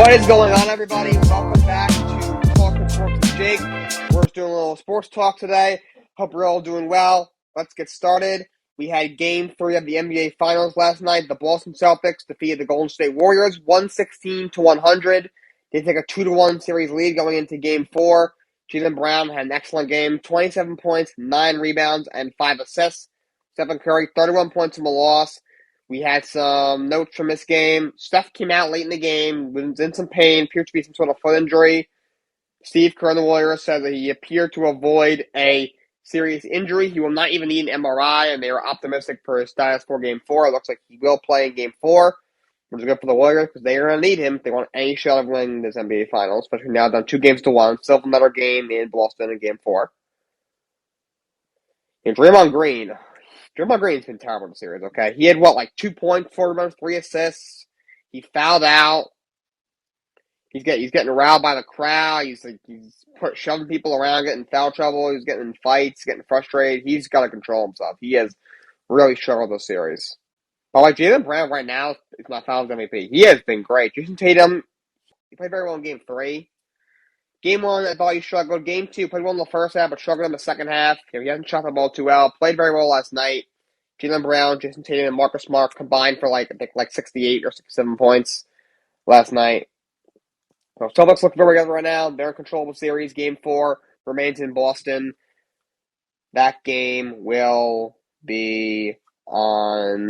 What is going on, everybody? Welcome back to Talkin Sports with Jake. We're just doing a little sports talk today. Hope you're all doing well. Let's get started. We had Game 3 of the NBA Finals last night. The Boston Celtics defeated the Golden State Warriors 116-100. They take a 2-1 series lead going into Game 4. Jaylen Brown had an excellent game. 27 points, 9 rebounds, and 5 assists. Stephen Curry, 31 points in the loss. We had some notes from this game. Steph came out late in the game, was in some pain, appeared to be some sort of foot injury. Steve Kerr, the Warriors, said that he appeared to avoid a serious injury. He will not even need an MRI, and they are optimistic for his status for Game 4. It looks like he will play in Game 4, which is good for the Warriors because they are going to need him if they want any shot of winning this NBA Finals, especially now down 2-1. Still another game in Boston in Game 4. And Draymond Green's been terrible in the series, okay? He had, 2 points, 4 rebounds, 3 assists. He fouled out. He's getting riled by the crowd. He's shoving people around, getting in foul trouble. He's getting in fights, getting frustrated. He's got to control himself. He has really struggled this series. But Jaylen Brown right now is my Finals MVP. He has been great. Jason Tatum, he played very well in Game 3. Game 1, I thought he struggled. Game 2, played well in the first half, but struggled in the second half. He hasn't shot the ball too well. Played very well last night. Jaylen Brown, Jason Tatum, and Marcus Smart combined for I think 68 or 67 points last night. So Celtics look very good right now. They're in control of the series. Game 4 remains in Boston. That game will be on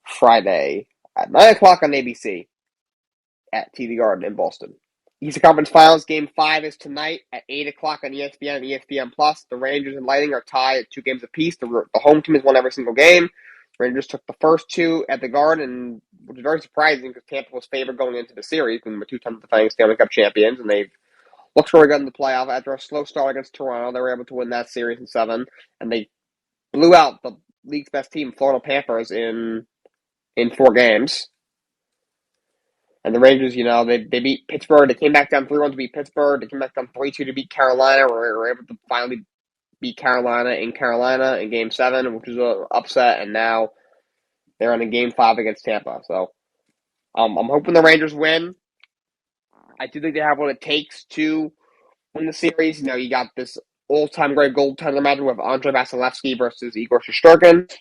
Friday at 9 o'clock on ABC at TD Garden in Boston. Eastern Conference Finals, Game 5 is tonight at 8 o'clock on ESPN and ESPN+. The Rangers and Lightning are tied at 2 games apiece. The home team has won every single game. Rangers took the first 2 at the Garden, which is very surprising because Tampa was favored going into the series and were 2-time defending Stanley Cup champions, and they've looked very good in the playoff. After a slow start against Toronto, they were able to win that series in 7, and they blew out the league's best team, Florida Panthers, in 4 games. And the Rangers, they beat Pittsburgh. They came back down 3-1 to beat Pittsburgh. They came back down 3-2 to beat Carolina. We were able to finally beat Carolina in Game 7, which was an upset. And now they're in a Game 5 against Tampa. So I'm hoping the Rangers win. I do think they have what it takes to win the series. You got this all-time great goaltender match with Andre Vasilevsky versus Igor Shesterkin.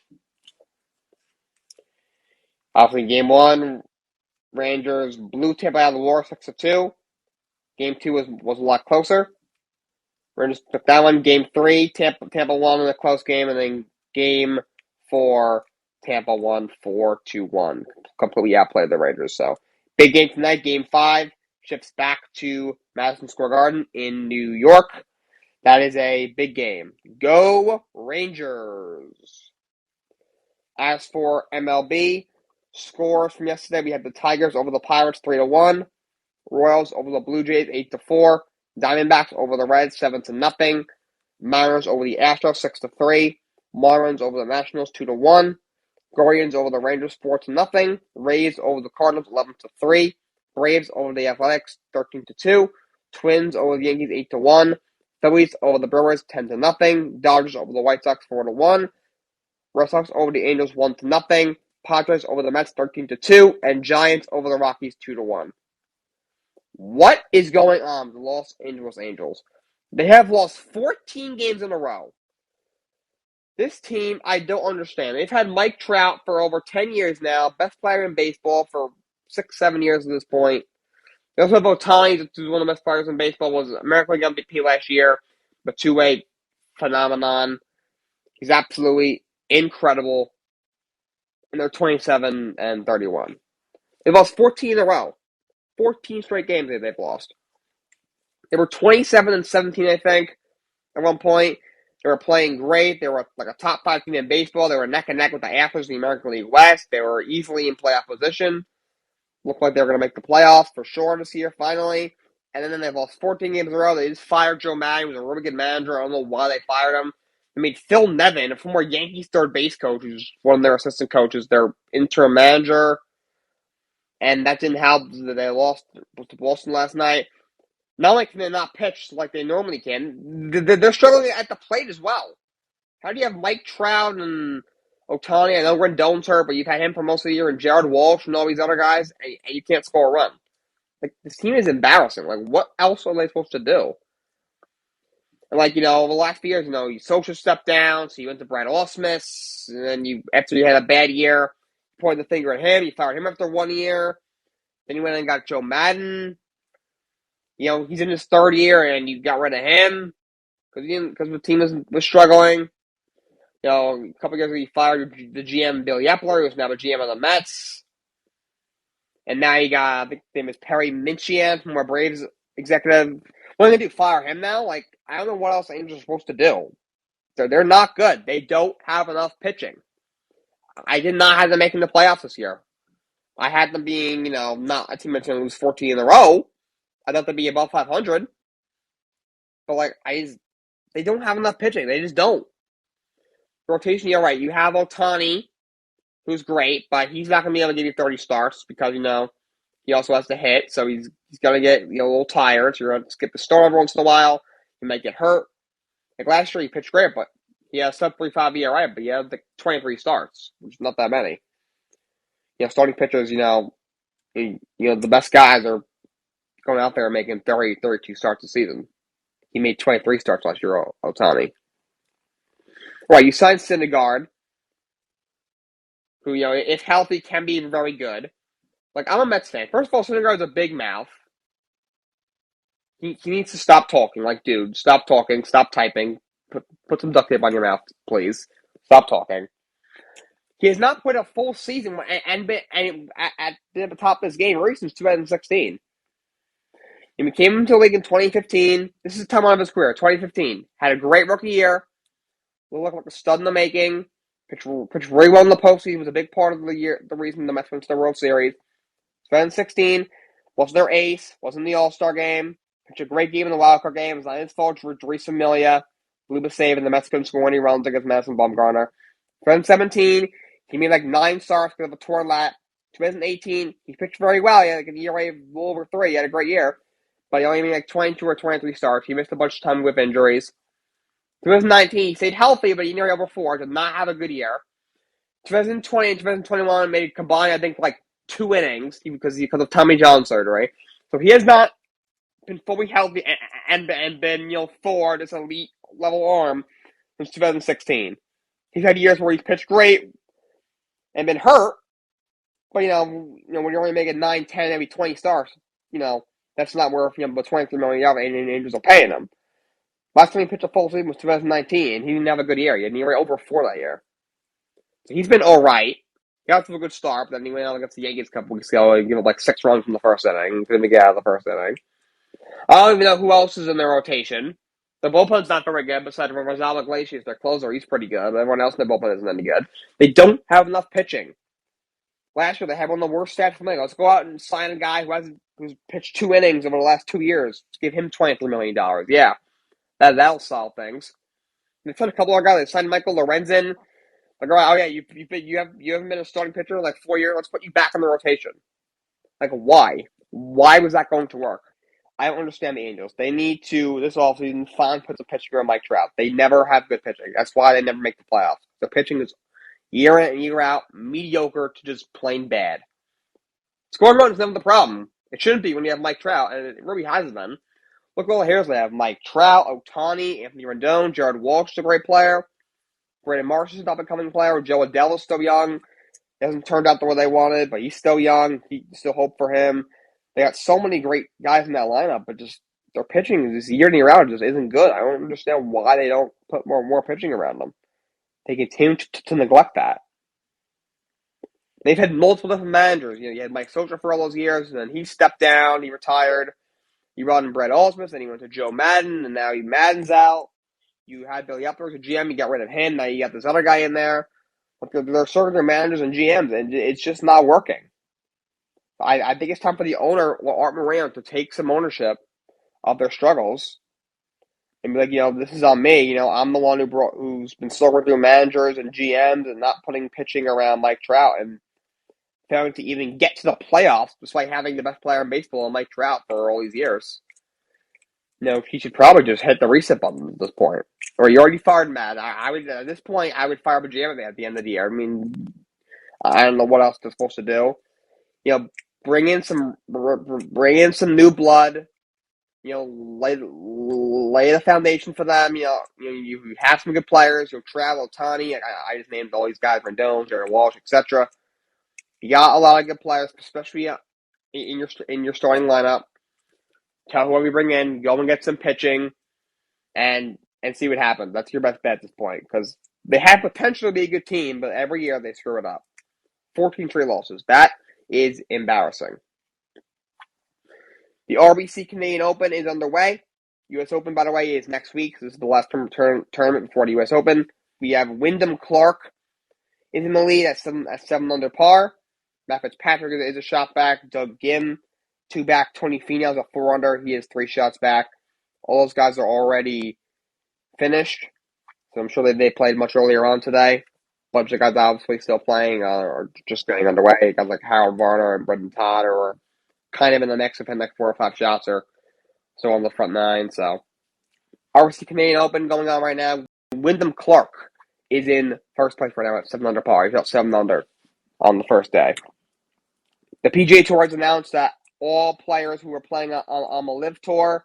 Obviously, Game 1, Rangers blew Tampa out of the war 6-2. Game 2 was a lot closer. Rangers took that one. Game 3, Tampa won in a close game, and then Game 4, Tampa won 4-1. Completely outplayed the Rangers. So big game tonight. Game 5 shifts back to Madison Square Garden in New York. That is a big game. Go Rangers! As for MLB scores from yesterday, we had the Tigers over the Pirates 3-1, Royals over the Blue Jays 8-4, Diamondbacks over the Reds 7-0, Mariners over the Astros 6-3, Marlins over the Nationals 2-1, Guardians over the Rangers 4-0, Rays over the Cardinals 11-3, Braves over the Athletics 13-2, Twins over the Yankees 8-1, Phillies over the Brewers 10-0, Dodgers over the White Sox 4-1, Red Sox over the Angels 1-0, Padres over the Mets 13-2, and Giants over the Rockies 2-1. What is going on with the Los Angeles Angels? They have lost 14 games in a row. This team, I don't understand. They've had Mike Trout for over 10 years now, best player in baseball for 6-7 years at this point. They also have Ohtani, who's one of the best players in baseball, was American League MVP last year, but two-way phenomenon. He's absolutely incredible. And they're 27-31. They've lost 14 in a row. 14 straight games they've lost. They were 27-17, I think, at one point. They were playing great. They were like a top 5 team in baseball. They were neck and neck with the Astros in the American League West. They were easily in playoff position. Looked like they were going to make the playoffs for sure this year, finally. And then they've lost 14 games in a row. They just fired Joe Madden, who was a really good manager. I don't know why they fired him. They made Phil Nevin, a former Yankees third base coach, who's one of their assistant coaches, their interim manager. And that didn't help. They lost to Boston last night. Not only can they not pitch like they normally can, they're struggling at the plate as well. How do you have Mike Trout and Ohtani? I know Rendon's hurt, but you've had him for most of the year, and Jared Walsh and all these other guys, and you can't score a run. Like, this team is embarrassing. Like, what else are they supposed to do? And, like, the last few years, Social stepped down, so you went to Brad Ausmus, and then after you had a bad year, you pointed the finger at him, you fired him after 1 year, then you went and got Joe Madden. He's in his third year, and you got rid of him because the team was struggling. A couple years ago, you fired the GM, Bill Yepler, who's now the GM of the Mets. And now you got, I think his name is Perry Minchian from our Braves executive. What are they going to do, fire him now? Like, I don't know what else the Angels are supposed to do. They're not good. They don't have enough pitching. I did not have them making the playoffs this year. I had them being, not a team that's going to lose 14 in a row. I thought they'd be above 500. But, like, they don't have enough pitching. They just don't. Rotation, you're right. You have Ohtani, who's great, but he's not going to be able to give you 30 starts because, he also has to hit, so he's going to get a little tired. So you're going to skip the start every once in a while. He might get hurt. Like last year, he pitched great, but he has sub-3.5 ERA, but he has like 23 starts, which is not that many. Starting pitchers, the best guys are going out there and making 30, 32 starts a season. He made 23 starts last year, Ohtani. Right, you signed Syndergaard, who, if healthy, can be very good. Like, I'm a Mets fan. First of all, Syndergaard's a big mouth. He needs to stop talking. Like, dude, stop talking. Stop typing. Put some duct tape on your mouth, please. Stop talking. He has not put a full season and been at the top of his game really since 2016. He came into the league in 2015. This is the time of his career, 2015. Had a great rookie year. Looked like a stud in the making. Pitched very well in the postseason. Was a big part of the reason the Mets went to the World Series. 2016, wasn't their ace. Wasn't the All-Star game. Pitched a great game in the wild card game. It was not his fault. Reese Familia blew the save, and the Mets couldn't score any runs against Madison Bumgarner. 2017, he made like 9 starts because of a torn lat. 2018, he pitched very well. He had like an ERA of over 3. He had a great year. But he only made like 22 or 23 starts. He missed a bunch of time with injuries. 2019, he stayed healthy, but he nearly over 4. Did not have a good year. 2020 and 2021 made combined, I think, like 2 innings because of Tommy John surgery. So he has not been fully healthy and been, for this elite level arm since 2016. He's had years where he's pitched great and been hurt, but when you're only making 9, 10, maybe 20 starts, that's not worth the $23 million and Angels are paying him. Last time he pitched a full season was 2019, and he didn't have a good year. He had an ERA over 4 that year. So he's been all right. He got to a good start, but then he went out against the Yankees a couple weeks ago and gave up like 6 runs from the first inning. Couldn't get out of the first inning. I don't even know who else is in their rotation. The bullpen's not very good, besides Rosales Iglesias, their closer. He's pretty good, but everyone else in the bullpen isn't any good. They don't have enough pitching. Last year, they had one of the worst stats from the league. Let's go out and sign a guy who's pitched 2 innings over the last 2 years. Let's give him $23 million. Yeah, that'll solve things. They signed a couple of guys. They signed Michael Lorenzen. Like, oh yeah, you haven't been a starting pitcher in like 4 years. Let's put you back in the rotation. Like, why? Why was that going to work? I don't understand the Angels. They need to, this offseason, find put some pitching on Mike Trout. They never have good pitching. That's why they never make the playoffs. The pitching is year in and year out, mediocre to just plain bad. Scoring runs is never the problem. It shouldn't be when you have Mike Trout, and it really hasn't been. Look at all the hitters they have. Mike Trout, Ohtani, Anthony Rendon, Jared Walsh is a great player. Brandon Marsh is an up-and-coming player. Joe Adell is still young. He hasn't turned out the way they wanted, but he's still young. You still hope for him. They got so many great guys in that lineup, but just their pitching this year in year out just isn't good. I don't understand why they don't put more pitching around them. They continue to neglect that. They've had multiple different managers. You had Mike Socha for all those years, and then he stepped down. He retired. You brought in Brett Ausmus, then he went to Joe Madden, and now Madden's out. You had Billy Upler as a GM. You got rid of him. Now you got this other guy in there. But they're serving their managers and GMs, and it's just not working. I think it's time for the owner, Art Moreno, to take some ownership of their struggles and be like, this is on me. I'm the one who's been serving through managers and GMs and not putting pitching around Mike Trout and failing to even get to the playoffs despite having the best player in baseball, Mike Trout, for all these years. He should probably just hit the reset button at this point. Or you already fired Matt. I would at this point I would fire the GM at the end of the year. I mean, I don't know what else they're supposed to do. bring in some new blood. Lay the foundation for them. You have some good players. You'll travel Tani. I just named all these guys: Rendon, Jared Walsh, etc. You got a lot of good players, especially in your starting lineup. Tell whoever you bring in, go and get some pitching, and see what happens. That's your best bet at this point because they have potential to be a good team, but every year they screw it up. 14 straight losses. That is embarrassing. The RBC Canadian Open is underway. U.S. Open, by the way, is next week. This is the last tournament before the U.S. Open. We have Wyndham Clark is in the lead at 7 under par. Matt Fitzpatrick is a shot back. Doug Gim, 2 back. Tony Finau's a 4 under. He is 3 shots back. All those guys are already finished. So I'm sure they played much earlier on today. A bunch of guys obviously still playing or just getting underway. Guys like Harold Varner and Brendan Todd are kind of in the mix, within like 4 or 5 shots or so on the front 9. So RBC Canadian Open going on right now. Wyndham Clark is in first place right now at 7 under par. He shot 7 under on the first day. The PGA Tour has announced that all players who are playing on the LIV Tour,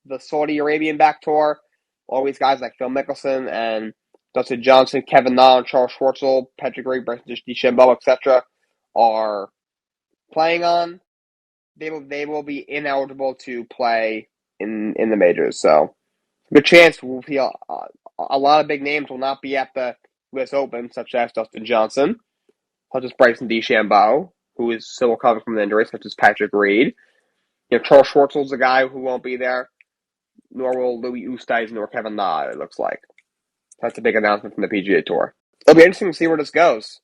the Saudi Arabian back tour, all these guys like Phil Mickelson and Dustin Johnson, Kevin Na, and Charles Schwartzel, Patrick Reed, Bryson DeChambeau, etc., are playing on. They will be ineligible to play in the majors. So, good chance we'll feel a lot of big names will not be at the U.S. Open, such as Dustin Johnson, such as Bryson DeChambeau, who is still recovering from an injury, such as Patrick Reed. Charles Schwartzel's a guy who won't be there, nor will Louis Oosthuizen nor Kevin Na, it looks like. That's a big announcement from the PGA Tour. It'll be interesting to see where this goes.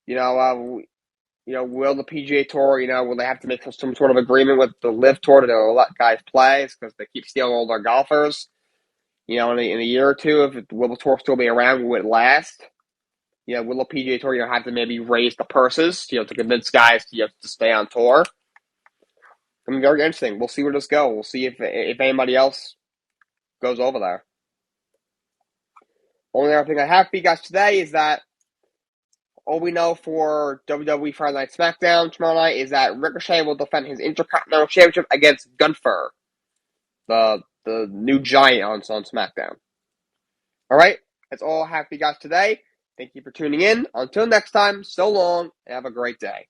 Will the PGA Tour, will they have to make some sort of agreement with the LIV Tour to let guys play because they keep stealing all their golfers? In a year or two, will the tour still be around? Will it last? Will the PGA Tour, have to maybe raise the purses, to convince guys to stay on tour? I mean, very interesting. We'll see where this goes. We'll see if anybody else goes over there. Only other thing I have for you guys today is that all we know for WWE Friday Night SmackDown tomorrow night is that Ricochet will defend his Intercontinental Championship against Gunther, the new giant on SmackDown. All right, that's all I have for you guys today. Thank you for tuning in. Until next time, so long, and have a great day.